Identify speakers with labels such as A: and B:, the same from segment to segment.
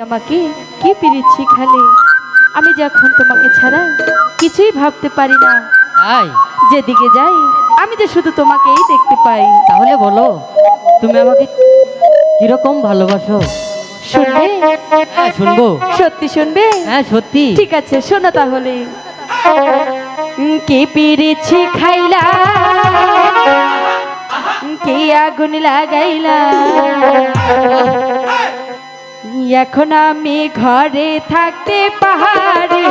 A: আমাকে কি পিরিচ্ছি খালে আমি যখন তোমাকে ছাড়া কিছুই ভাবতে পারি না।
B: তাই
A: যেদিকে যাই আমি তো শুধু তোমাকেই দেখতে পাই।
B: তাহলে বলো তুমি আমাকে কিরকম ভালোবাসো?
A: শুনবে?
B: হ্যাঁ শুনবো।
A: সত্যি শুনবে?
B: হ্যাঁ সত্যি।
A: ঠিক আছে শোনো তাহলে। কি পিরিচ্ছি খাইলা, কি আগুন লাগাইলা, এখন আমি ঘরে থাকতে পারি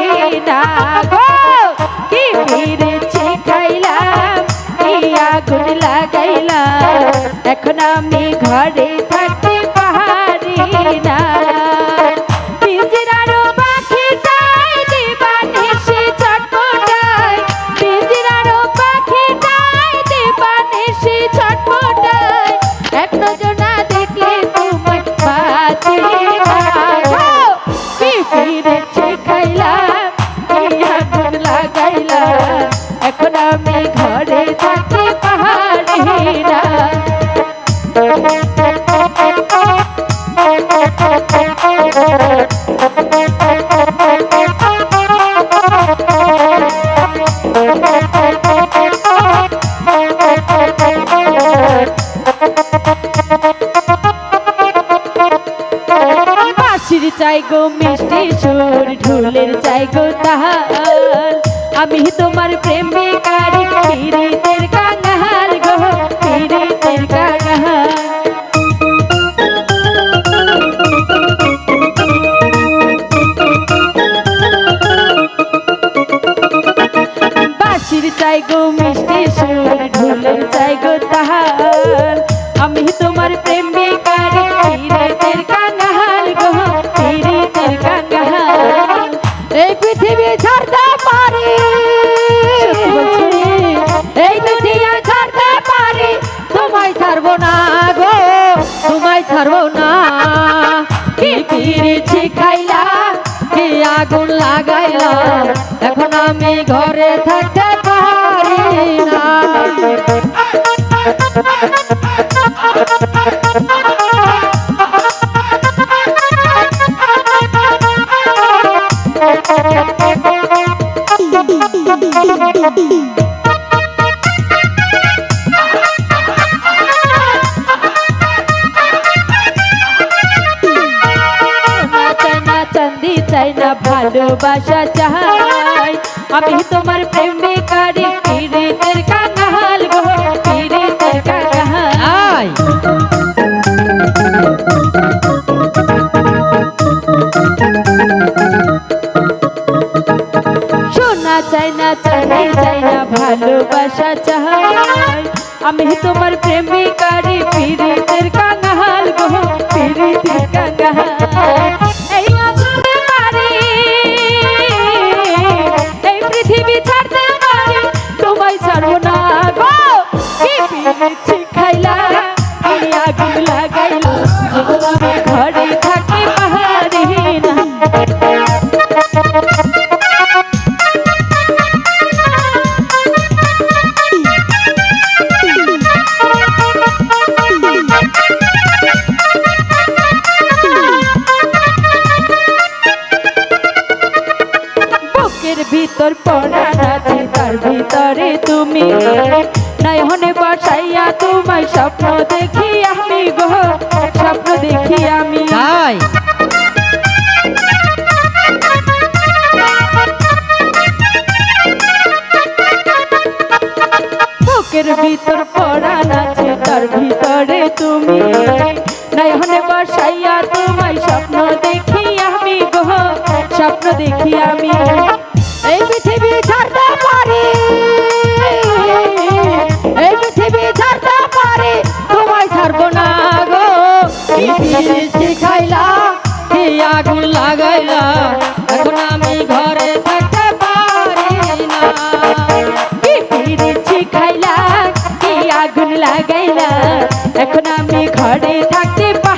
A: না গো। কি পিরিচ্ছি খাইলাম, কি আগুন লাগাইলাম, এখন আমি ঘরে থাকতে পারি না। পিঞ্জিরার পাখিটাই দিবানিশি ছটফটায়, পিঞ্জিরার পাখিটাই দিবানিশি ছটফটায়, এক নজর না দেখলে তোমায় বাঁচি না গো। কি পিরিচ্ছি খাইলাম, কি আগুন লাগাইলাম, এখন আমি ঘরে থাকতে পারি না। বাঁশির চাই গো মিষ্টি সুর, ঢোলের চাই গো তাল, আমি তোমার প্রেমিকারি পীড়িতের কাঙাল গো, পীড়িতের কাঙাল। বাঁশির চাই গো মিষ্টি সুর, ঢোলের চাই গো তাল, আমি তোমার প্রেমিকারি পীড়িতের কাঙাল গো, পীড়িতের কাঙাল। এই পৃথিবী ছাড়তে পারি, এই দুনিয়া ছাড়তে পারি, তোমায় ছাড়বো না গো, তোমায় ছাড়বো না। কি পিরিচ্ছি খাইলাম, কি আগুন লাগাইলাম, এখন আমি ঘরে থাকতে পারি না। চাঁদি চাই না ভালোবাসা চাই, আমি তোমার প্রেমিকারি পীড়িতের কাঙাল গো, পীড়িতের কাঙাল। সোনা চাই না চাঁদি চাই না ভালোবাসা চাই, আমি তোমার প্রেমিকারি পীড়িতের কাঙাল গো, পীড়িতের কাঙাল। এই আসতে পারি, এই পৃথিবী ছাড়তে পারি, তোমায় ছাড়বো না গো। কি পিরিচ্ছি খাইলা, কি আগুন লাগাইলা, আমি ঘরে থাকতে পারি না। বুকের ভিতর পরাণ আছে, তার ভিতরে তুমি, নয়নে বসাইয়া তোমায় স্বপ্ন দেখি আমি গো, স্বপ্ন দেখি আমি।
B: তাই
A: বুকের ভিতর পরাণ আছে, তার ভিতরে তুমি, নয়নে বসাইয়া তোমায় স্বপ্ন দেখি আমি গো, স্বপ্ন দেখি আমি। এই পৃথিবী ছাড়তে পারি, এই পৃথিবী ছাড়তে পারি, তোমায় ছাড়বো না গো।
B: কি পিরিচ্ছি খাইলাম, কি আগুন লাগাইলাম, এখন আমি ঘরে থাকতে পারি না।
A: কি পিরিচ্ছি খাইলা, কি আগুন লাগাইলা, এখন আমি ঘরে থাকতে পারি